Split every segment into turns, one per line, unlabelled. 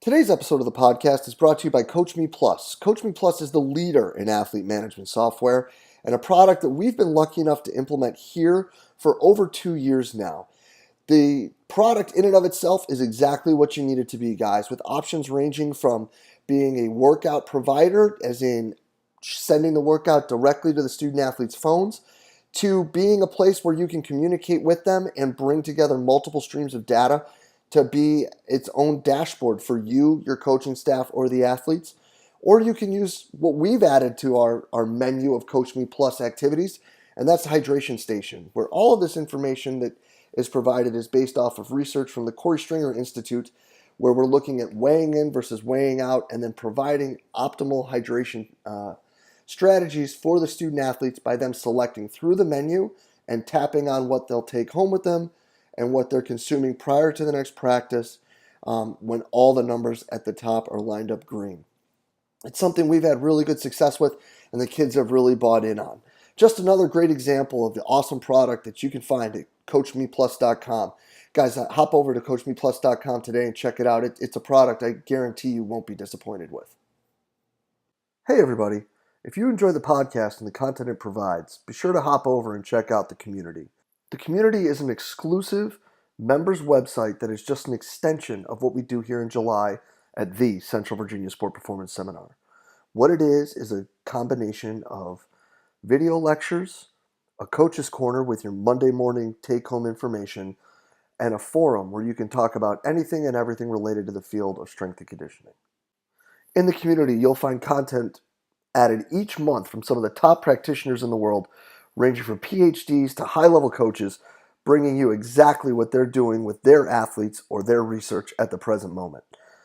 Today's episode of the podcast is brought to you by CoachMe Plus. CoachMe Plus is the leader in athlete management software and a product that we've been lucky enough to implement here for over 2 years now. The product in and of itself is exactly what you need it to be, guys, with options ranging from being a workout provider, as in sending the workout directly to the student athletes' phones, to being a place where you can communicate with them and bring together multiple streams of data to be its own dashboard for you, your coaching staff, or the athletes. Or you can use what we've added to our menu of CoachMe Plus activities, and that's the hydration station, where all of this information that is provided is based off of research from the Corey Stringer Institute, where we're looking at weighing in versus weighing out and then providing optimal hydration strategies for the student athletes by them selecting through the menu and tapping on what they'll take home with them and what they're consuming prior to the next practice when all the numbers at the top are lined up green. It's something we've had really good success with and the kids have really bought in on. Just another great example of the awesome product that you can find at CoachMePlus.com. Guys, hop over to CoachMePlus.com today and check it out. It's a product I guarantee you won't be disappointed with. Hey everybody, if you enjoy the podcast and the content it provides, be sure to hop over and check out the community. The community is an exclusive members website that is just an extension of what we do here in July at the Central Virginia Sport Performance Seminar. What it is a combination of video lectures, a coach's corner with your Monday morning take-home information, and a forum where you can talk about anything and everything related to the field of strength and conditioning. In the community, you'll find content added each month from some of the top practitioners in the world, ranging from PhDs to high-level coaches, bringing you exactly what they're doing with their athletes or their research at the present moment.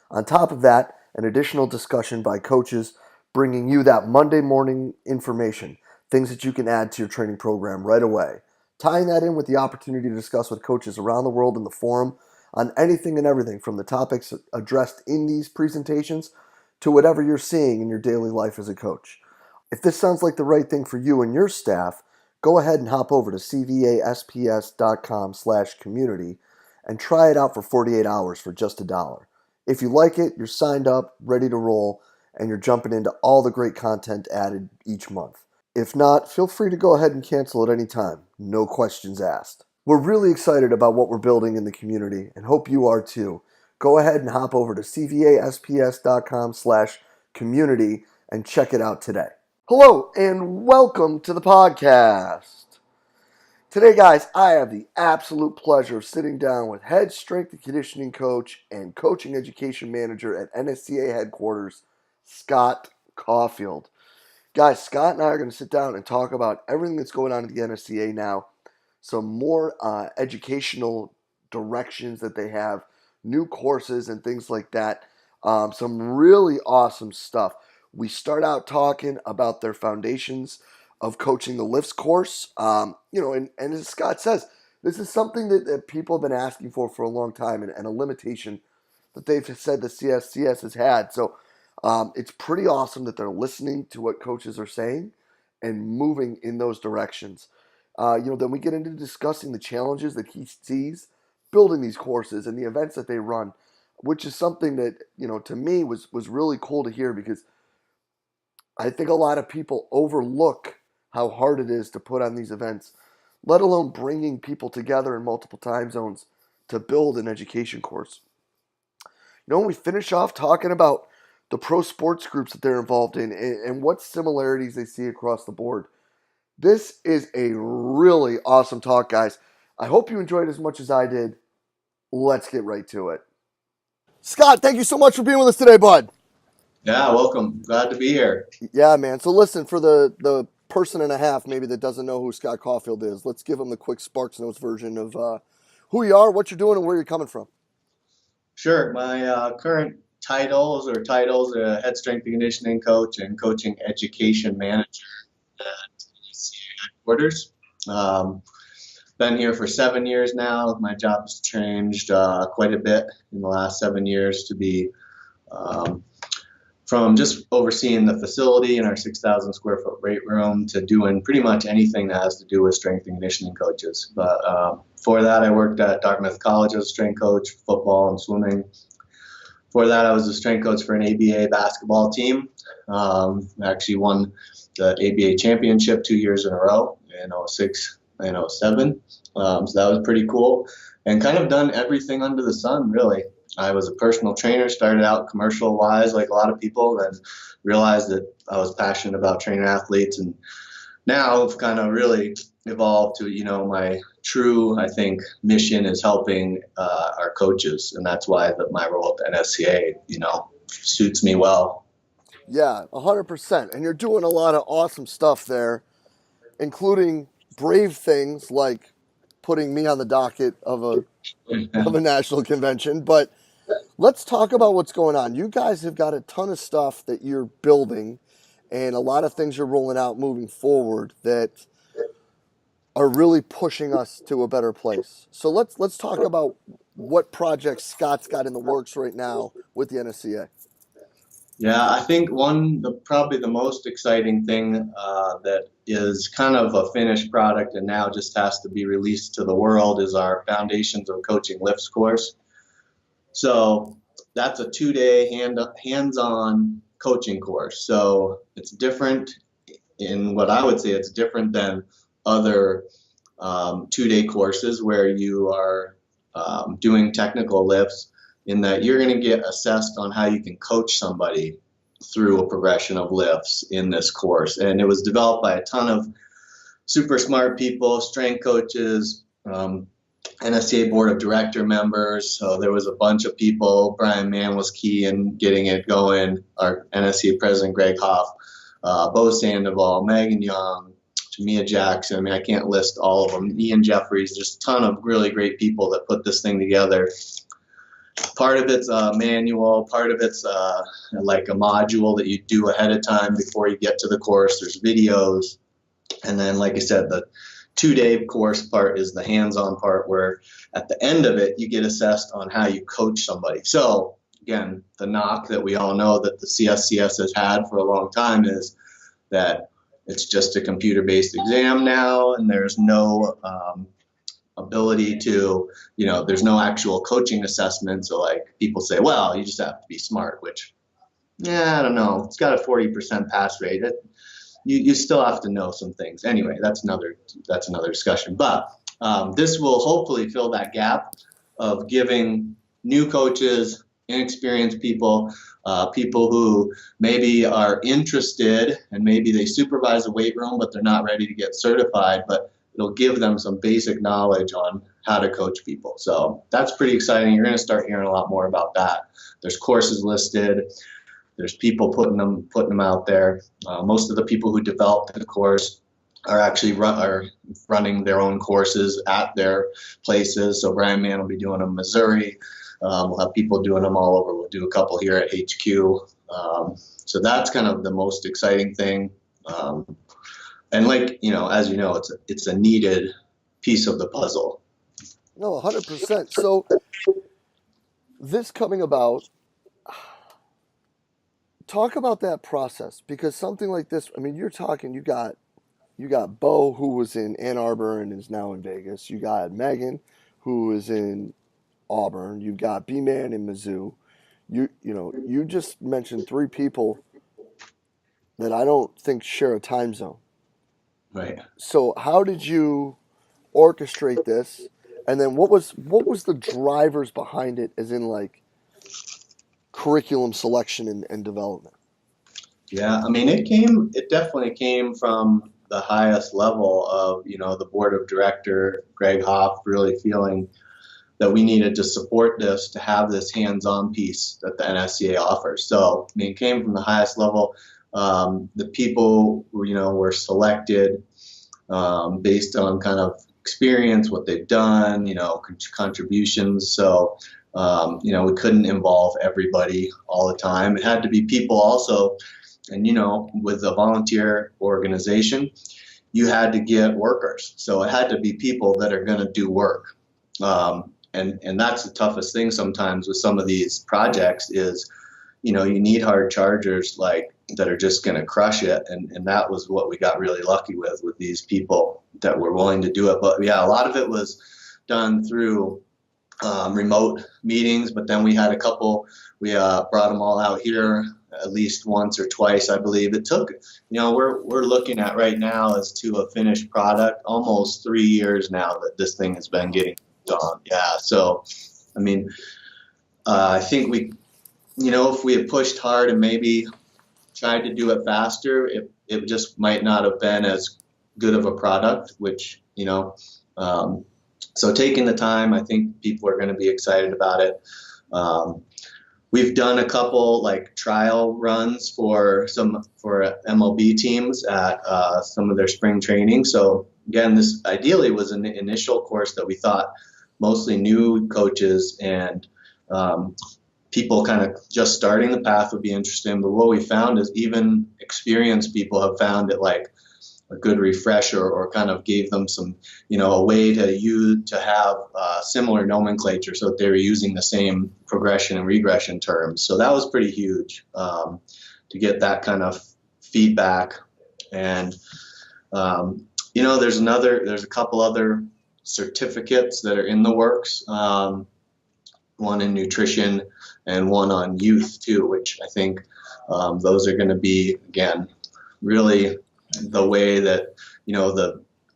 On top of that, an additional discussion by coaches bringing you that Monday morning information, things that you can add to your training program right away. Tying that in with the opportunity to discuss with coaches around the world in the forum on anything and everything from the topics addressed in these presentations to whatever you're seeing in your daily life as a coach. If this sounds like the right thing for you and your staff, go ahead and hop over to cvasps.com/community and try it out for 48 hours for just $1. If you like it, you're signed up, ready to roll, and you're jumping into all the great content added each month. If not, feel free to go ahead and cancel at any time. No questions asked. We're really excited about what we're building in the community and hope you are too. Go ahead and hop over to cvasps.com/community and check it out today. Hello and welcome to the podcast. Today, guys, I have the absolute pleasure of sitting down with head strength and conditioning coach and coaching education manager at NSCA headquarters, Scott Caulfield. Guys, Scott and I are going to sit down and talk about everything that's going on at the NSCA now, some more educational directions that they have, new courses and things like that, some really awesome stuff. We start out talking about their foundations of coaching the lifts course. And as Scott says, this is something that people have been asking for a long time and a limitation that they've said the CSCS has had. So it's pretty awesome that they're listening to what coaches are saying and moving in those directions. Then we get into discussing the challenges that he sees building these courses and the events that they run, which is something that, to me was really cool to hear, because I think a lot of people overlook how hard it is to put on these events, let alone bringing people together in multiple time zones to build an education course. When we finish off talking about the pro sports groups that they're involved in and what similarities they see across the board. This is a really awesome talk, guys. I hope you enjoyed it as much as I did. Let's get right to it. Scott, thank you so much for being with us today, bud.
Yeah, welcome. Glad to be here.
Yeah, man. So listen, for the person and a half maybe that doesn't know who Scott Caulfield is, let's give them the quick Sparks Notes version of who you are, what you're doing, and where you're coming from.
Sure. My current titles head strength and conditioning coach and coaching education manager at NSCA headquarters. Been here for 7 years now. My job has changed quite a bit in the last 7 years to be from just overseeing the facility in our 6,000 square foot weight room to doing pretty much anything that has to do with strength and conditioning coaches. But for that, I worked at Dartmouth College as a strength coach, football and swimming. Before that, I was a strength coach for an ABA basketball team. I actually won the ABA championship 2 years in a row in '06 and '07. So that was pretty cool, and kind of done everything under the sun, really. I was a personal trainer, started out commercial-wise like a lot of people, then realized that I was passionate about training athletes, and now I've kind of really evolved to, my true, I think, mission is helping our coaches, and that's why my role at the NSCA, suits me well.
Yeah, 100%. And you're doing a lot of awesome stuff there, including brave things like putting me on the docket of a national convention. But let's talk about what's going on. You guys have got a ton of stuff that you're building and a lot of things you're rolling out moving forward that are really pushing us to a better place. So let's talk about what projects Scott's got in the works right now with the NSCA.
Yeah, I think probably the most exciting thing that is kind of a finished product and now just has to be released to the world is our Foundations of Coaching Lifts course. So that's a 2-day hands-on coaching course. So it's different in what I would say it's different than other 2-day courses where you are doing technical lifts, in that you're going to get assessed on how you can coach somebody through a progression of lifts in this course. And it was developed by a ton of super smart people, strength coaches, NSCA board of director members. So there was a bunch of people. Brian Mann was key in getting it going. Our NSCA president, Greg Hoff, Bo Sandoval, Megan Young, Jamia Jackson. I mean, I can't list all of them. Ian Jeffries, just a ton of really great people that put this thing together. Part of it's a manual, part of it's like a module that you do ahead of time before you get to the course. There's videos. And then, like I said, the 2-day course part is the hands-on part where at the end of it, you get assessed on how you coach somebody. So again, the knock that we all know that the CSCS has had for a long time is that it's just a computer-based exam now, and there's no ability to, there's no actual coaching assessment. So like people say, well, you just have to be smart, which, I don't know. It's got a 40% pass rate. You still have to know some things. Anyway, that's another discussion. But this will hopefully fill that gap of giving new coaches, inexperienced people, people who maybe are interested and maybe they supervise a weight room, but they're not ready to get certified, but it'll give them some basic knowledge on how to coach people. So that's pretty exciting. You're going to start hearing a lot more about that. There's courses listed. There's people putting them out there. Most of the people who developed the course are actually running their own courses at their places. So Brian Mann will be doing them in Missouri. We'll have people doing them all over. We'll do a couple here at HQ. So that's kind of the most exciting thing. And like, as you know, it's a needed piece of the puzzle.
No, 100%. So this coming about, talk about that process, because something like this, I mean, you're talking, you got Bo, who was in Ann Arbor and is now in Vegas. You got Megan, who is in Auburn. You got B-Man in Mizzou. You just mentioned 3 people that I don't think share a time zone.
Right.
So how did you orchestrate this? And then what was the drivers behind it, as in like curriculum selection and development?
Yeah, I mean, it definitely came from the highest level of, the board of director, Greg Hoff, really feeling that we needed to support this, to have this hands-on piece that the NSCA offers. So, I mean, it came from the highest level. The people, were selected based on kind of experience, what they've done, contributions. So, we couldn't involve everybody all the time. It had to be people also, and, with a volunteer organization, you had to get workers. So it had to be people that are going to do work. And that's the toughest thing sometimes with some of these projects is, you need hard chargers that are just going to crush it. And that was what we got really lucky with these people that were willing to do it. But yeah, a lot of it was done through remote meetings, but then we had a couple. We brought them all out here at least once or twice, I believe. It took, we're looking at right now as to a finished product almost 3 years now that this thing has been getting done. Yeah, so I mean, I think if we had pushed hard and maybe tried to do it faster, it just might not have been as good of a product, which, so taking the time, I think people are going to be excited about it. We've done a couple like trial runs for MLB teams at some of their spring training. So again, this ideally was an initial course that we thought mostly new coaches and people kind of just starting the path would be interesting. But what we found is even experienced people have found it like a good refresher, or kind of gave them some, a way to have similar nomenclature so that they were using the same progression and regression terms. So that was pretty huge to get that kind of feedback. And, there's a couple other certificates that are in the works, one in nutrition and one on youth too, which I think those are going to be, again, really the way that,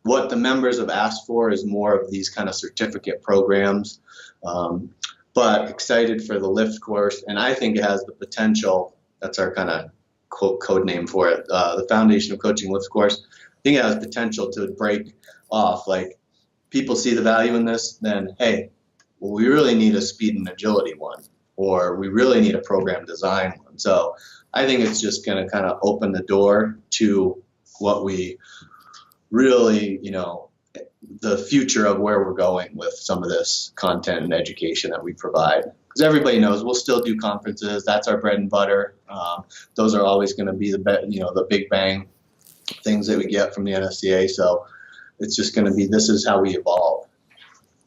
what the members have asked for is more of these kind of certificate programs. But excited for the lift course, and I think it has the potential. That's our kind of code name for it. The Foundation of Coaching lift course. I think it has potential to break off. Like, people see the value in this, then hey, well, we really need a speed and agility one, or we really need a program design one. So I think it's just going to kind of open the door to what we really, the future of where we're going with some of this content and education that we provide. Because everybody knows we'll still do conferences. That's our bread and butter. Those are always going to be the big bang things that we get from the NSCA. So it's just going to be, this is how we evolve.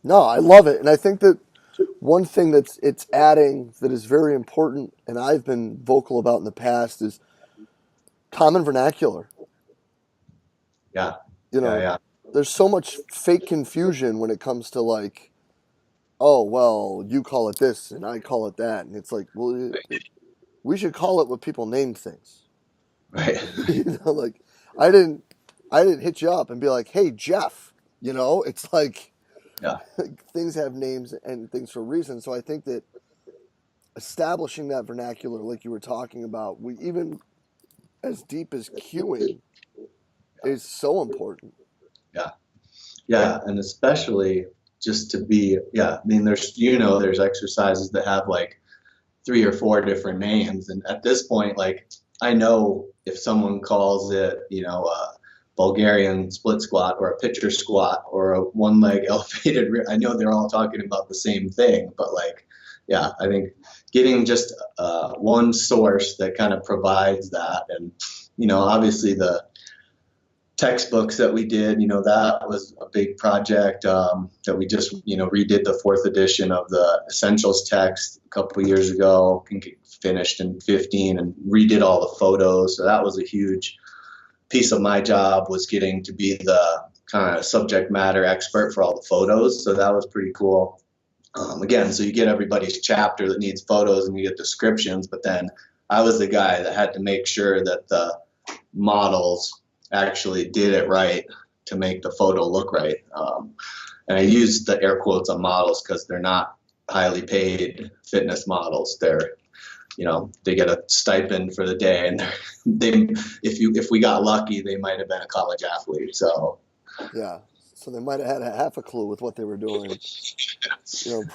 No, I love it. And I think that one thing it's adding that is very important, and I've been vocal about in the past, is common vernacular.
Yeah.
Yeah. There's so much fake confusion when it comes to like, oh, well, you call it this and I call it that. And it's like, well, we should call it what people name things.
Right.
Like I didn't hit you up and be like, hey, Jeff, it's like,
yeah,
things have names and things for a reason. So I think that establishing that vernacular, like you were talking about, we even as deep as queuing is so important.
Yeah, and especially just to be, I mean, there's exercises that have like 3 or 4 different names, and at this point, like, I know if someone calls it, a Bulgarian split squat or a pitcher squat or a one leg elevated rear, I know they're all talking about the same thing, but like, I think getting just one source that kind of provides that, and obviously the textbooks that we did, that was a big project that we just, redid the 4th edition of the essentials text a couple of years ago, finished in 15, and redid all the photos. So that was a huge piece of my job, was getting to be the kind of subject matter expert for all the photos. So that was pretty cool. Again, so you get everybody's chapter that needs photos and you get descriptions, but then I was the guy that had to make sure that the models actually did it right to make the photo look right. And I use the air quotes on models because they're not highly paid fitness models. They're, they get a stipend for the day, and if we got lucky, they might have been a college athlete. So
yeah, so they might have had a half a clue with what they were doing.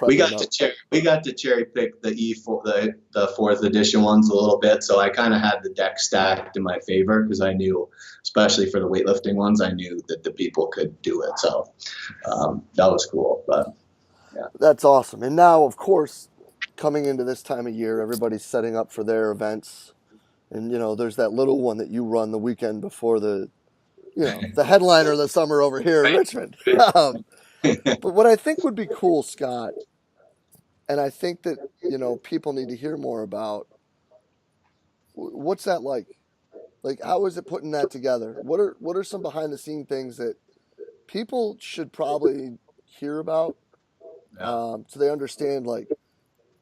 We got to cherry pick the the 4th edition ones a little bit. So I kind of had the deck stacked in my favor because I knew, especially for the weightlifting ones, I knew that the people could do it. So that was cool. But yeah,
that's awesome. And now, of course, coming into this time of year, everybody's setting up for their events, and there's that little one that you run the weekend before the headliner of the summer over here in Richmond. But what I think would be cool, Scott, and I think that people need to hear more about, what's that like? Like, how is it putting that together? What are some behind the scene things that people should probably hear about?
Yeah.
So they understand, like,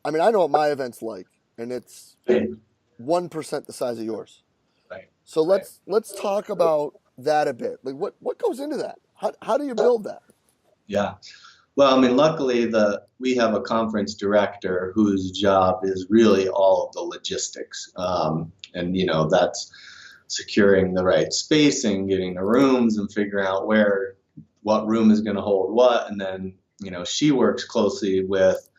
I mean, I know what my event's like, and it's
Right.
1% the size of yours.
Right.
So
Right.
let's talk about that a bit. Like, what goes into that? How do you build that?
Yeah. Well, I mean, luckily we have a conference director whose job is really all of the logistics, and that's securing the right spacing, getting the rooms, and figuring out what room is going to hold what, and then she works closely with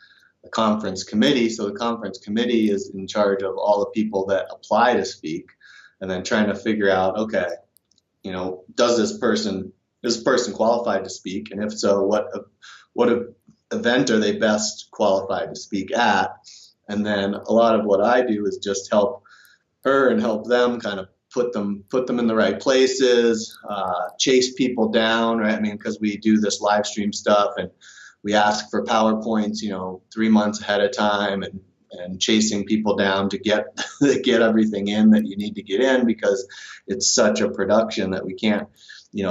the conference committee. So the conference committee is in charge of all the people that apply to speak, and then trying to figure out, okay, does this person qualified to speak, and if so, what event are they best qualified to speak at? And then a lot of what I do is just help her and help them kind of put them in the right places, chase people down, right? I mean, because we do this live stream stuff and we ask for PowerPoints, 3 months ahead of time, and chasing people down to get get everything in that you need to get in, because it's such a production that we can't,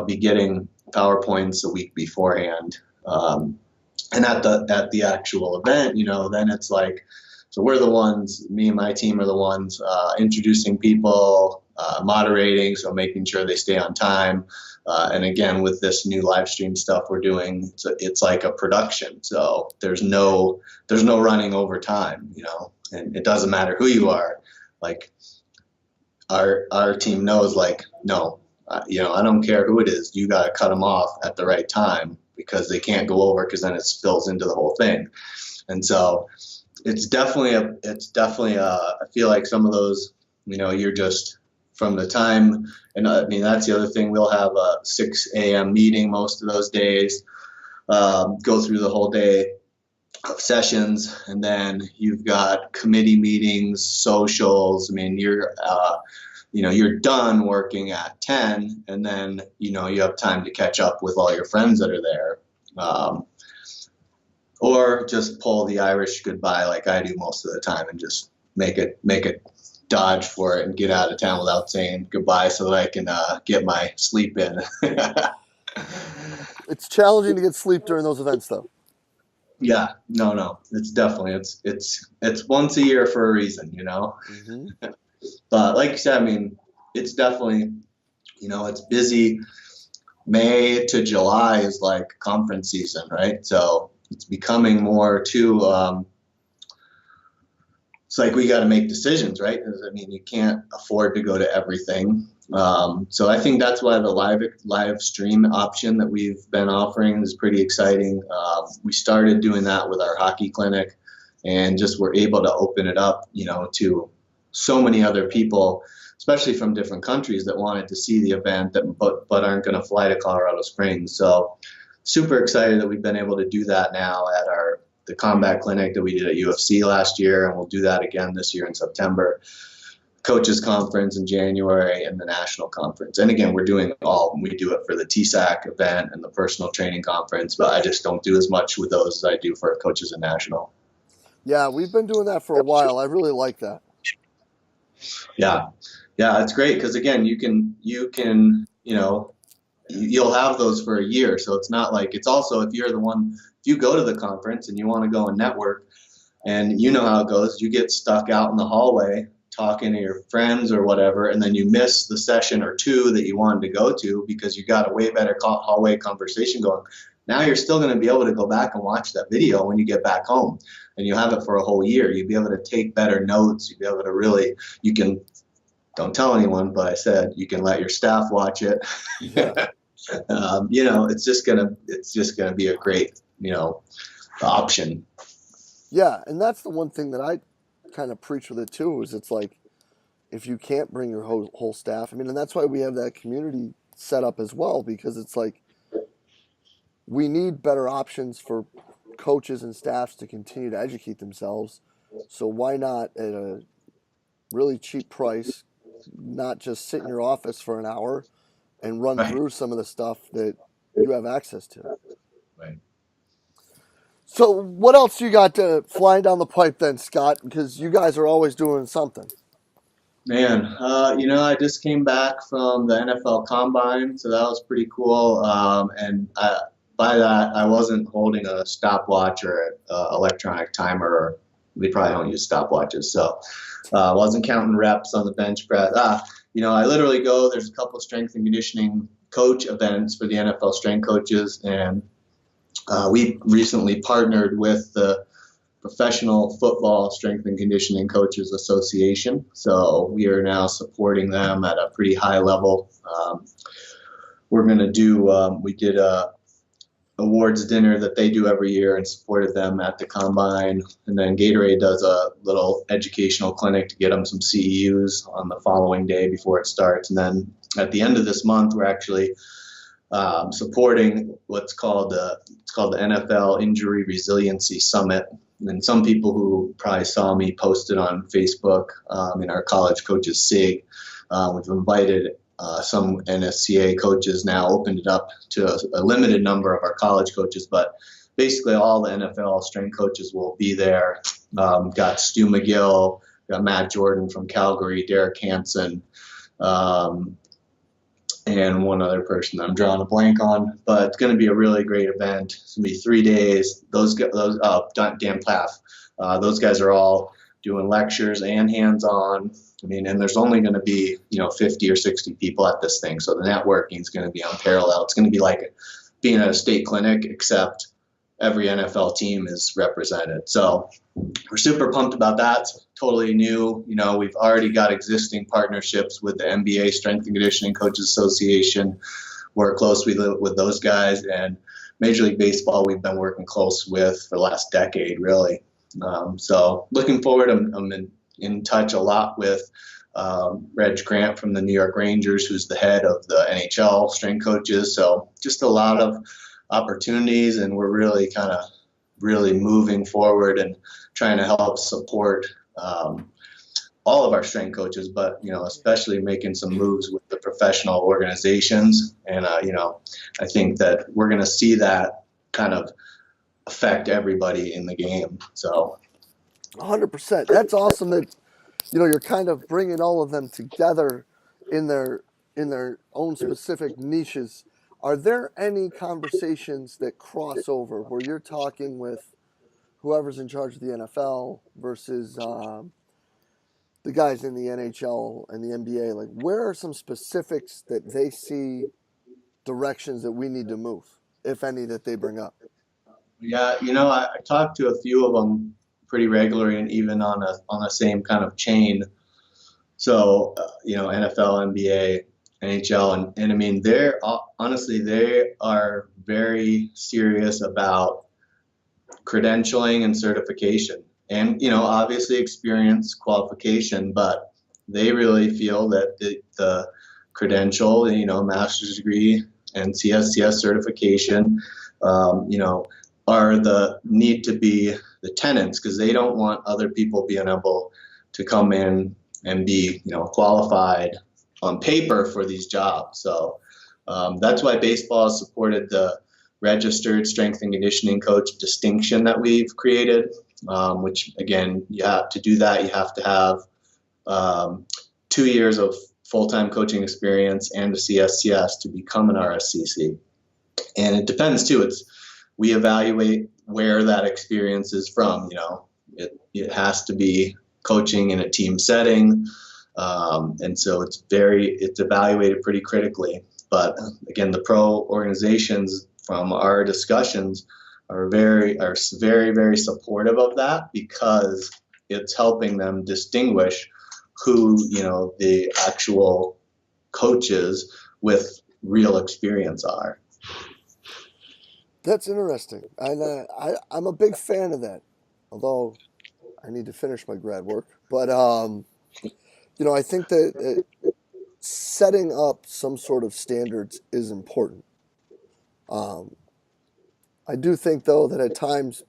be getting PowerPoints a week beforehand. And at the actual event, then it's like, so we're the ones, me and my team are the ones introducing people, moderating, so making sure they stay on time. And again, with this new live stream stuff we're doing, it's like a production. So there's no running over time, and it doesn't matter who you are. Like our team knows, like, no, I don't care who it is. You got to cut them off at the right time, because they can't go over, because then it spills into the whole thing. And so it's definitely I feel like some of those, you're just from the time, and I mean, that's the other thing. We'll have a 6 a.m. meeting most of those days, go through the whole day of sessions, and then you've got committee meetings, socials. I mean, you're done working at 10, and then, you have time to catch up with all your friends that are there. Or just pull the Irish goodbye like I do most of the time, and just make it dodge for it and get out of town without saying goodbye, so that I can get my sleep in.
It's challenging to get sleep during those events, though.
Yeah, no, it's definitely it's once a year for a reason,
Mm-hmm.
But like you said, I mean, it's definitely, it's busy. May to July is like conference season, right? So it's becoming more too. It's like we got to make decisions, right? Because I mean, you can't afford to go to everything. So I think that's why the live stream option that we've been offering is pretty exciting. We started doing that with our hockey clinic, and just were able to open it up, to so many other people, especially from different countries, that wanted to see the event but aren't going to fly to Colorado Springs. So super excited that we've been able to do that now at the combat clinic that we did at UFC last year, and we'll do that again this year in September. Coaches conference in January, and the national conference. And again, we do it for the TSAC event and the personal training conference, but I just don't do as much with those as I do for coaches and national.
Yeah, we've been doing that for a while. I really like that.
Yeah, it's great, because again, you'll have those for a year. So it's not like, it's also, if you go to the conference and you want to go and network, and you know how it goes, you get stuck out in the hallway talking to your friends or whatever, and then you miss the session or two that you wanted to go to because you got a way better hallway conversation going. Now you're still going to be able to go back and watch that video when you get back home, and you have it for a whole year. You'll be able to take better notes. You'll be able to really, you can, don't tell anyone, but I said you can let your staff watch it.
Yeah.
It's just gonna be a great, option.
Yeah, and that's the one thing that I kind of preach with it too. Is it's like, if you can't bring your whole staff, I mean, and that's why we have that community set up as well, because it's like, we need better options for coaches and staffs to continue to educate themselves. So why not, at a really cheap price, not just sit in your office for an hour and run
Right.
through some of the stuff that you have access to.
Right.
So what else you got flying down the pipe then, Scott? Because you guys are always doing something.
Man, I just came back from the NFL Combine, so that was pretty cool. And by that, I wasn't holding a stopwatch or electronic timer, or we probably don't use stopwatches. So I wasn't counting reps on the bench press. I literally go, there's a couple strength and conditioning coach events for the NFL strength coaches. And we recently partnered with the Professional Football Strength and Conditioning Coaches Association. So we are now supporting them at a pretty high level. We're going to do, we did a awards dinner that they do every year and supported them at the combine. And then Gatorade does a little educational clinic to get them some CEUs on the following day before it starts. And then at the end of this month, we're actually supporting what's called the NFL Injury Resiliency Summit. And some people who probably saw me posted on Facebook in our college coaches SIG, we've invited some NSCA coaches, now opened it up to a limited number of our college coaches, but basically all the NFL strength coaches will be there. Got Stu McGill, got Matt Jordan from Calgary, Derek Hansen, and one other person that I'm drawing a blank on. But it's going to be a really great event. It's going to be 3 days. Dan Plaff, those guys are all doing lectures and hands-on. And there's only going to be, 50 or 60 people at this thing. So the networking is going to be unparalleled. It's going to be like being at a state clinic, except every NFL team is represented. So we're super pumped about that. It's totally new. We've already got existing partnerships with the NBA Strength and Conditioning Coaches Association. Work closely with those guys, and Major League Baseball we've been working close with for the last decade, really. So looking forward. I'm in touch a lot with Reg Grant from the New York Rangers, who's the head of the NHL strength coaches. So just a lot of opportunities, and we're really moving forward and trying to help support all of our strength coaches, but especially making some moves with the professional organizations. And I think that we're going to see that kind of affect everybody in the game. So
100%. That's awesome that you're kind of bringing all of them together in their own specific niches. Are there any conversations that cross over where you're talking with whoever's in charge of the NFL versus the guys in the NHL and the NBA? Like, where are some specifics that they see directions that we need to move, if any, that they bring up?
Yeah, I talked to a few of them pretty regularly, and even on the same kind of chain. So, NFL, NBA, NHL, and they're honestly, they are very serious about credentialing and certification, and obviously experience, qualification, but they really feel that the credential, master's degree and CSCS certification, are need to be the tenants, because they don't want other people being able to come in and be qualified on paper for these jobs. So that's why baseball has supported the registered strength and conditioning coach distinction that we've created, which again, to do that, you have to have 2 years of full-time coaching experience and a CSCS to become an RSCC. And it depends too. We evaluate where that experience is from. It has to be coaching in a team setting, and so it's evaluated pretty critically. But again, the pro organizations, from our discussions, are very, very supportive of that, because it's helping them distinguish who the actual coaches with real experience are.
That's interesting. I'm a big fan of that, although I need to finish my grad work. But I think that setting up some sort of standards is important. I do think, though, that at times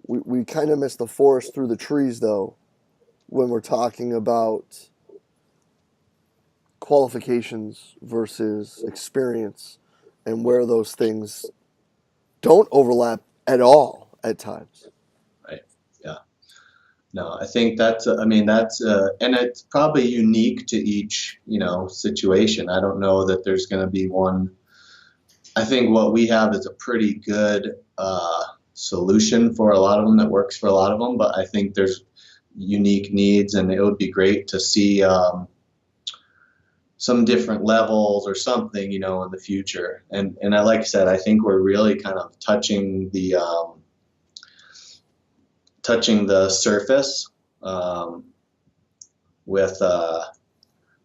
we kind of miss the forest through the trees, though, when we're talking about qualifications versus experience, and where those things don't overlap at all at times.
Right. Yeah. No, I think that's and it's probably unique to each, situation. I don't know that there's going to be one. I think what we have is a pretty good solution for a lot of them that works for a lot of them, but I think there's unique needs, and it would be great to see some different levels or something, in the future. And like I said, I think we're really kind of touching the surface with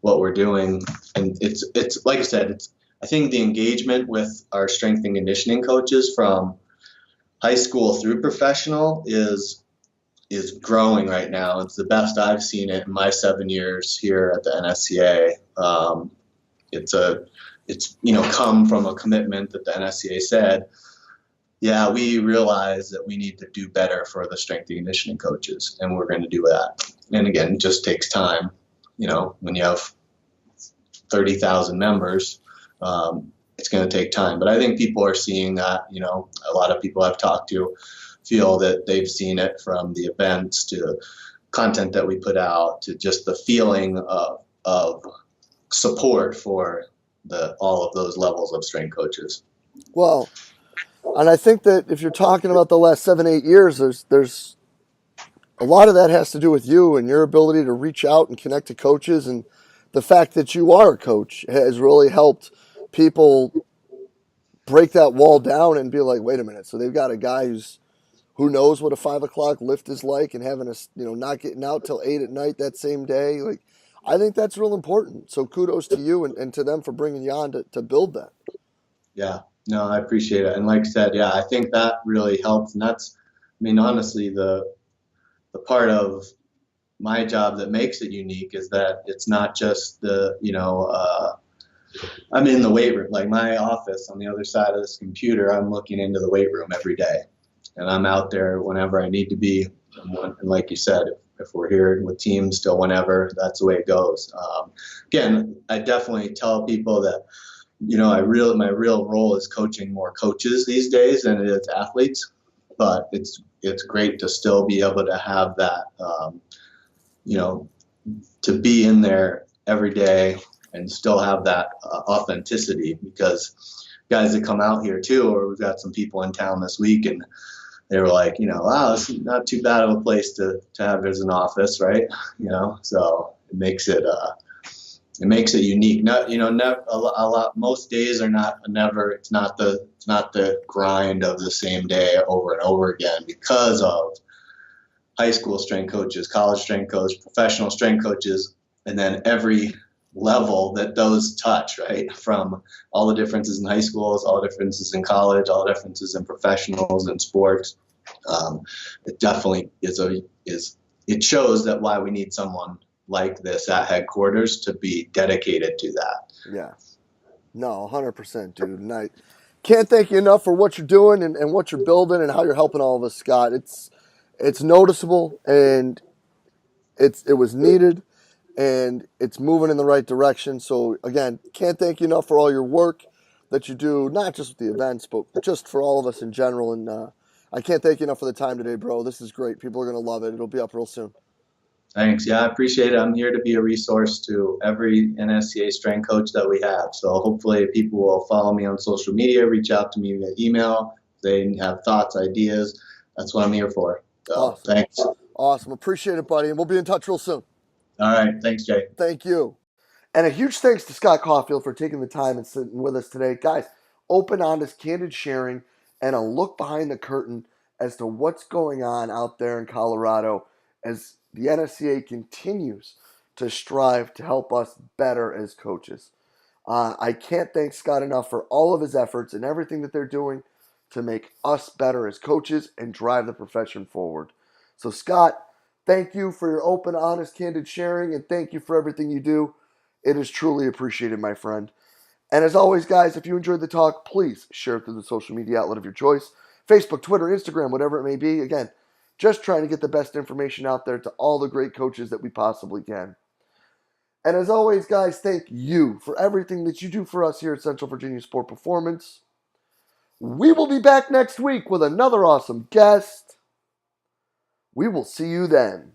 what we're doing, and it's like I said, I think the engagement with our strength and conditioning coaches from high school through professional is growing right now. It's the best I've seen it in my 7 years here at the NSCA. It's come from a commitment that the NSCA said, yeah, we realize that we need to do better for the strength and conditioning coaches, and we're going to do that. And again, it just takes time. When you have 30,000 members, it's going to take time. But I think people are seeing that. A lot of people I've talked to feel that they've seen it, from the events to content that we put out to just the feeling of support for all of those levels of strength coaches.
Well, and I think that if you're talking about the last 7-8 years, there's a lot of that has to do with you and your ability to reach out and connect to coaches, and the fact that you are a coach has really helped people break that wall down and be like, wait a minute. So they've got a guy who knows what a 5 o'clock lift is like, and having not getting out till 8 at night that same day. Like, I think that's real important. So kudos to you and to them for bringing you on to build that.
Yeah, no, I appreciate it. And like I said, yeah, I think that really helps. And that's, honestly, the part of my job that makes it unique is that it's not just I'm in the weight room. Like, my office on the other side of this computer, I'm looking into the weight room every day. And I'm out there whenever I need to be. And like you said, if we're here with teams still, whenever, that's the way it goes. Again, I definitely tell people that, my real role is coaching more coaches these days than it is athletes. But it's great to still be able to have that, to be in there every day and still have that authenticity, because guys that come out here too, or we've got some people in town this week, and they were like, wow, it's not too bad of a place to have as an office, right? So it makes it unique. Not, a lot. Most days are not never. It's not the grind of the same day over and over again, because of high school strength coaches, college strength coaches, professional strength coaches, and then every level that those touch, right? From all the differences in high schools, all the differences in college, all the differences in professionals and sports. It definitely it shows that why we need someone like this at headquarters to be dedicated to that.
Yeah. No, 100%, dude. And I can't thank you enough for what you're doing and what you're building and how you're helping all of us, Scott. It's noticeable, and it was needed, and it's moving in the right direction. So again, can't thank you enough for all your work that you do, not just with the events, but just for all of us in general. And I can't thank you enough for the time today, bro. This is great. People are going to love it. It'll be up real soon.
Thanks. Yeah, I appreciate it. I'm here to be a resource to every NSCA strength coach that we have. So hopefully people will follow me on social media, reach out to me via email. If they have thoughts, ideas. That's what I'm here for. So
Awesome.
Thanks.
Awesome. Appreciate it, buddy. And we'll be in touch real soon.
All right. Thanks, Jay.
Thank you. And a huge thanks to Scott Caulfield for taking the time and sitting with us today. Guys, open, honest, candid sharing, and a look behind the curtain as to what's going on out there in Colorado as the NSCA continues to strive to help us better as coaches. I can't thank Scott enough for all of his efforts and everything that they're doing to make us better as coaches and drive the profession forward. So, Scott, thank you for your open, honest, candid sharing, and thank you for everything you do. It is truly appreciated, my friend. And as always, guys, if you enjoyed the talk, please share it through the social media outlet of your choice. Facebook, Twitter, Instagram, whatever it may be. Again, just trying to get the best information out there to all the great coaches that we possibly can. And as always, guys, thank you for everything that you do for us here at Central Virginia Sport Performance. We will be back next week with another awesome guest. We will see you then.